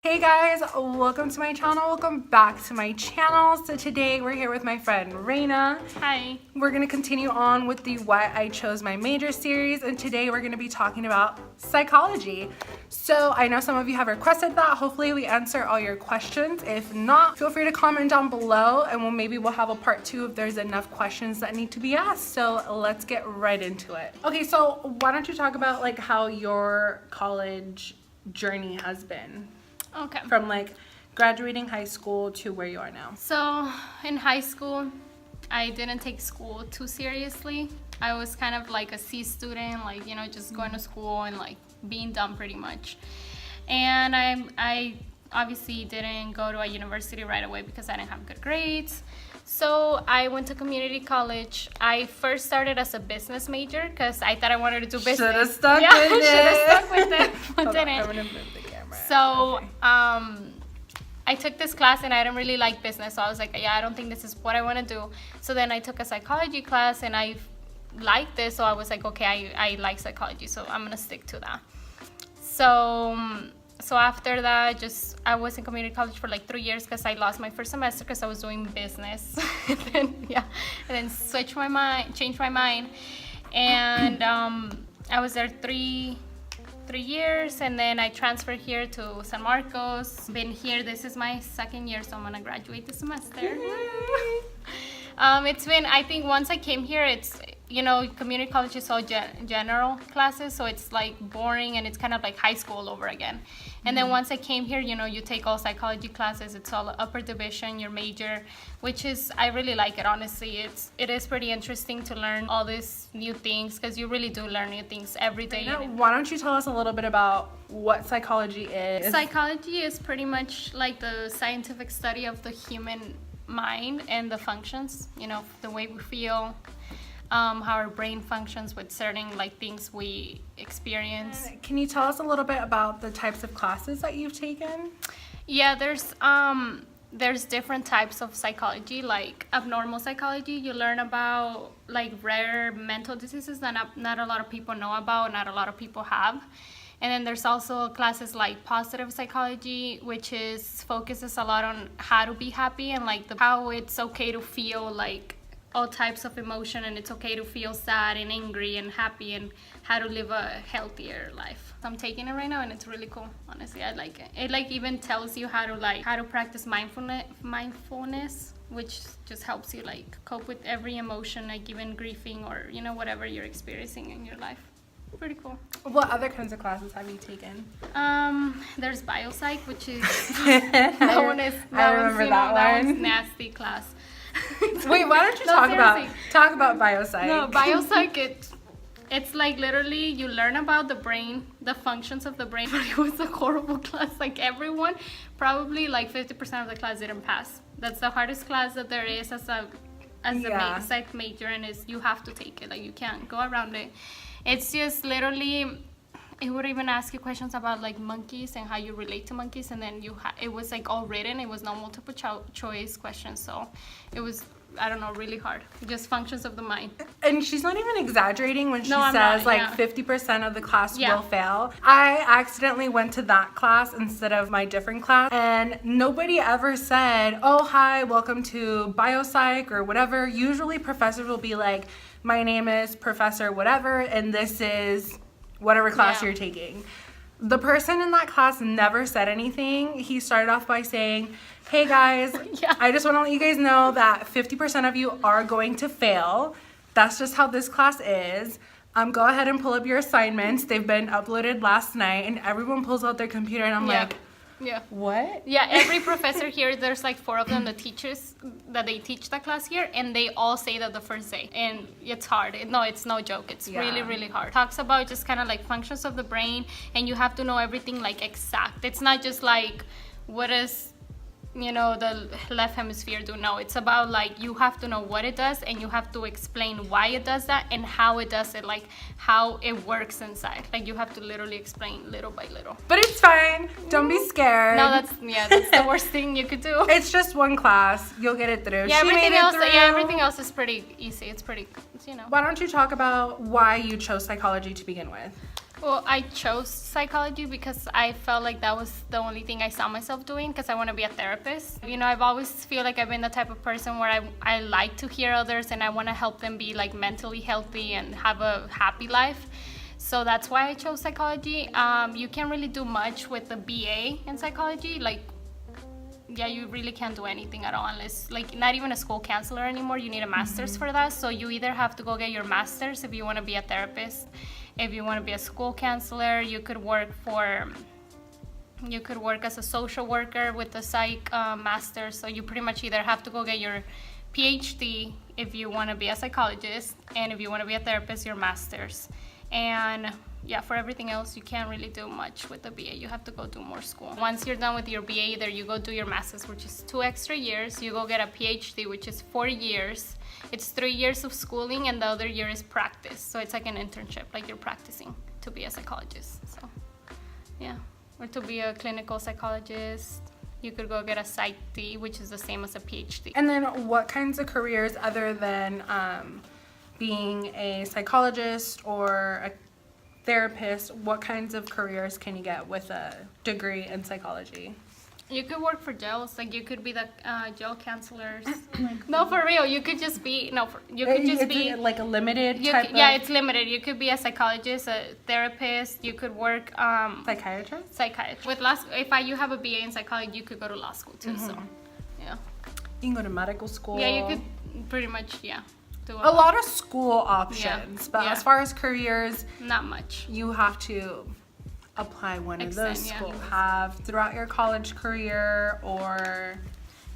Hey guys, welcome to my channel. Welcome back to my channel. So today we're here with my friend Reyna. Hi. We're going to continue on with the Why I Chose My Major series, and today we're going to be talking about psychology. So I know some of you have requested that. Hopefully we answer all your questions. If not, feel free to comment down below and maybe we'll have a part 2 if there's enough questions that need to be asked. So let's get right into it. Okay, so why don't you talk about like how your college journey has been? Okay. From like graduating high school to where you are now. So in high school, I didn't take school too seriously. I was kind of like a C student, like, you know, just going to school and like being dumb pretty much. And I obviously didn't go to a university right away because I didn't have good grades. So I went to community college. I first started as a business major because I thought I wanted to do business. Should have stuck with it. Should have stuck with it, but didn't. I'm gonna move the camera. So okay. I took this class and I didn't really like business. So I was like, yeah, I don't think this is what I want to do. So then I took a psychology class and I liked this. So I was like, okay, I like psychology. So I'm going to stick to that. So after that, I was in community college for like 3 years because I lost my first semester because I was doing business. and then changed my mind. And I was there three years, and then I transferred here to San Marcos. Been here, this is my second year, so I'm gonna graduate this semester. It's been, I think once I came here, it's, you know, community college is all general classes, so it's like boring and it's kind of like high school all over again. And then once I came here, you know, you take all psychology classes, it's all upper division, your major, which is, I really like it, honestly. It is pretty interesting to learn all these new things because you really do learn new things every day. Now, why don't you tell us a little bit about what psychology is? Psychology is pretty much like the scientific study of the human mind and the functions, you know, the way we feel, how our brain functions with certain like things we experience. Can you tell us a little bit about the types of classes that you've taken? Yeah, there's different types of psychology. Like abnormal psychology, you learn about like rare mental diseases that not a lot of people know about, not a lot of people have. And then there's also classes like positive psychology, which focuses a lot on how to be happy and like how it's okay to feel like all types of emotion, and it's okay to feel sad and angry and happy, and how to live a healthier life. I'm taking it right now and it's really cool. Honestly, I like it. It like even tells you how to practice mindfulness, which just helps you like cope with every emotion, like even grieving or, you know, whatever you're experiencing in your life. Pretty cool. What other kinds of classes have you taken? There's biopsych, which is I remember that one's nasty class. Wait, why don't you talk about biopsych? No, biopsych, it's like literally you learn about the brain, the functions of the brain. But it was a horrible class. Like everyone, probably like 50% of the class didn't pass. That's the hardest class that there is as a psych major, and you have to take it. Like you can't go around it. It's just literally, it would even ask you questions about like monkeys and how you relate to monkeys, and then it was like all written. It was no multiple choice questions, so it was, I don't know, really hard. Just functions of the mind. And she's not even exaggerating when she says 50% of the class will fail. I accidentally went to that class instead of my different class, and nobody ever said, oh, hi, welcome to biopsych or whatever. Usually professors will be like, my name is Professor whatever, and this is whatever class you're taking. The person in that class never said anything. He started off by saying, hey guys, I just want to let you guys know that 50% of you are going to fail. That's just how this class is. Go ahead and pull up your assignments. They've been uploaded last night, and everyone pulls out their computer, and I'm like, what? Yeah, every professor here, there's like 4 of them that they teach that class here, and they all say that the first day, and it's hard. It's no joke. It's really, really hard. Talks about just kind of like functions of the brain, and you have to know everything like exact. It's not just like what is, you know, the left hemisphere do. No, it's about like you have to know what it does, and you have to explain why it does that and how it does it, like how it works inside. Like you have to literally explain little by little. But it's fine. Don't be scared. No, that's the worst thing you could do. It's just one class. You'll get it through. Yeah, everything else is pretty easy. It's pretty, you know. Why don't you talk about why you chose psychology to begin with? Well, I chose psychology because I felt like that was the only thing I saw myself doing, because I want to be a therapist. You know, I've always feel like I've been the type of person where I like to hear others and I want to help them be like mentally healthy and have a happy life. So that's why I chose psychology. You can't really do much with the BA in psychology. Like, yeah, you really can't do anything at all unless, like, not even a school counselor anymore. You need a master's for that. So you either have to go get your master's if you want to be a therapist. If you want to be a school counselor, you could work as a social worker with a psych master. So you pretty much either have to go get your PhD if you want to be a psychologist, and if you want to be a therapist, your master's. And yeah, for everything else, you can't really do much with the BA. You have to go do more school. Once you're done with your BA, either you go do your master's, which is 2 extra years. You go get a PhD, which is 4 years. It's 3 years of schooling, and the other year is practice. So it's like an internship, like you're practicing to be a psychologist. So yeah, or to be a clinical psychologist. You could go get a PsyD, which is the same as a PhD. And then what kinds of careers other than being a psychologist or a therapist, what kinds of careers can you get with a degree in psychology? You could work for jails, like you could be the jail counselors. No, for real, you could just be, like a limited type yeah, it's limited. You could be a psychologist, a therapist, you could work psychiatrist. With if you have a BA in psychology, you could go to law school too. So yeah, you can go to medical school. Yeah, you could pretty much do a lot of school options, but as far as careers, not much. You have to apply one of those schools have throughout your college career or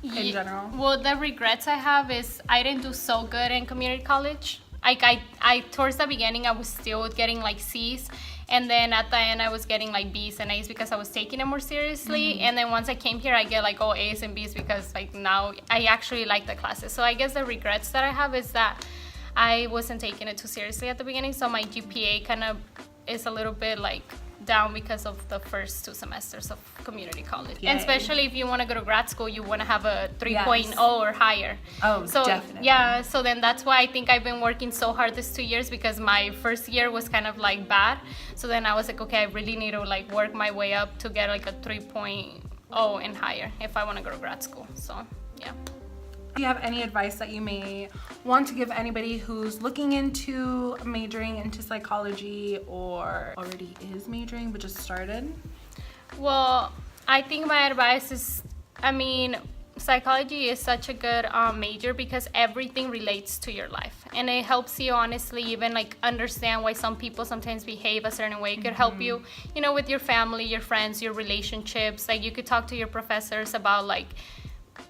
in general. Well, the regrets I have is I didn't do so good in community college. Like I towards the beginning I was still getting like C's, and then at the end I was getting like B's and A's because I was taking it more seriously. And then once I came here, I get like all A's and B's because like now I actually like the classes. So I guess the regrets that I have is that I wasn't taking it too seriously at the beginning, so my GPA kind of is a little bit like down because of the first 2 semesters of community college. Yay. And especially if you want to go to grad school, you want to have a 3.0 or higher. Oh, so definitely. Yeah, so then that's why I think I've been working so hard this 2 years, because my first year was kind of like bad. So then I was like, okay, I really need to like work my way up to get like a 3.0 and higher if I want to go to grad school. So yeah. Do you have any advice that you may want to give anybody who's looking into majoring into psychology or already is majoring but just started? Well, I think my advice is, psychology is such a good major because everything relates to your life, and it helps you honestly even like understand why some people sometimes behave a certain way. It could help you, with your family, your friends, your relationships. Like you could talk to your professors about like,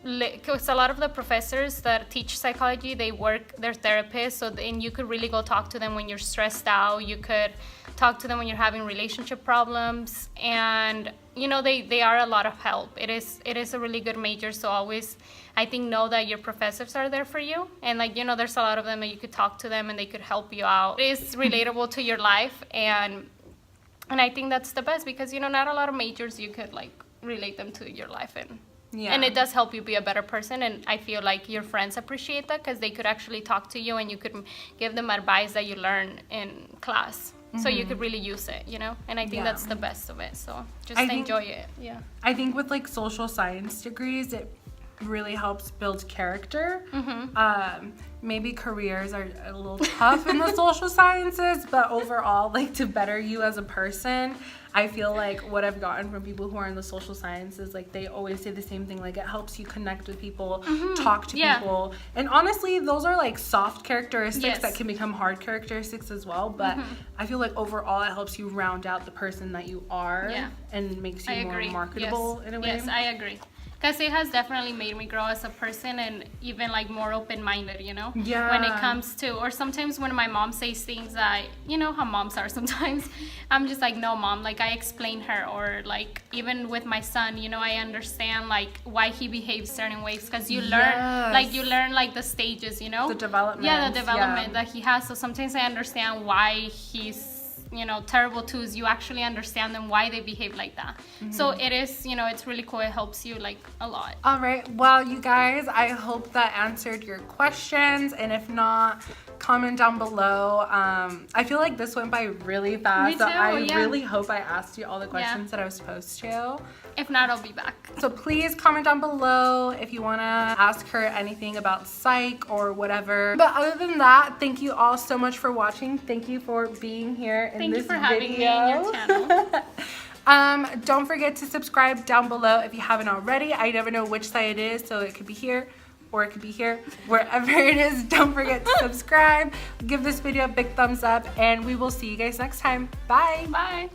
because a lot of the professors that teach psychology, they're therapists, so then you could really go talk to them when you're stressed out. You could talk to them when you're having relationship problems, and they are a lot of help. It is a really good major, so always I think know that your professors are there for you, and like there's a lot of them that you could talk to them and they could help you out. It is relatable to your life, and I think that's the best, because not a lot of majors you could like relate them to your life, and it does help you be a better person. And I feel like your friends appreciate that because they could actually talk to you and you could give them advice that you learn in class. So you could really use it, and I think that's the best of it. So just enjoy it. Yeah. I think with like social science degrees, it really helps build character. Maybe careers are a little tough in the social sciences, but overall, like to better you as a person, I feel like what I've gotten from people who are in the social sciences, like they always say the same thing, like it helps you connect with people, talk to people. And honestly, those are like soft characteristics that can become hard characteristics as well. But I feel like overall it helps you round out the person that you are and makes you more marketable in a way. Yes, I agree. Because it has definitely made me grow as a person and even like more open-minded, Yeah. When it comes to, or sometimes when my mom says things that, how moms are sometimes, I'm just like, no, mom, like I explain her. Or like even with my son, I understand like why he behaves certain ways, because you learn, like the stages, the development. Yeah, the development that he has. So sometimes I understand why he's terrible twos. You actually understand them, why they behave like that. So it is, it's really cool. It helps you like a lot. All right. Well, you guys, I hope that answered your questions. And if not, comment down below. I feel like this went by really fast. Me too, So I yeah. really hope I asked you all the questions that I was supposed to. If not, I'll be back. So please comment down below if you want to ask her anything about psych or whatever. But other than that, thank you all so much for watching. Thank you for being here in this video. Thank you for having me in your channel. Don't forget to subscribe down below if you haven't already. I never know which side it is, so it could be here or it could be here. Wherever it is, don't forget to subscribe. Give this video a big thumbs up, and we will see you guys next time. Bye. Bye.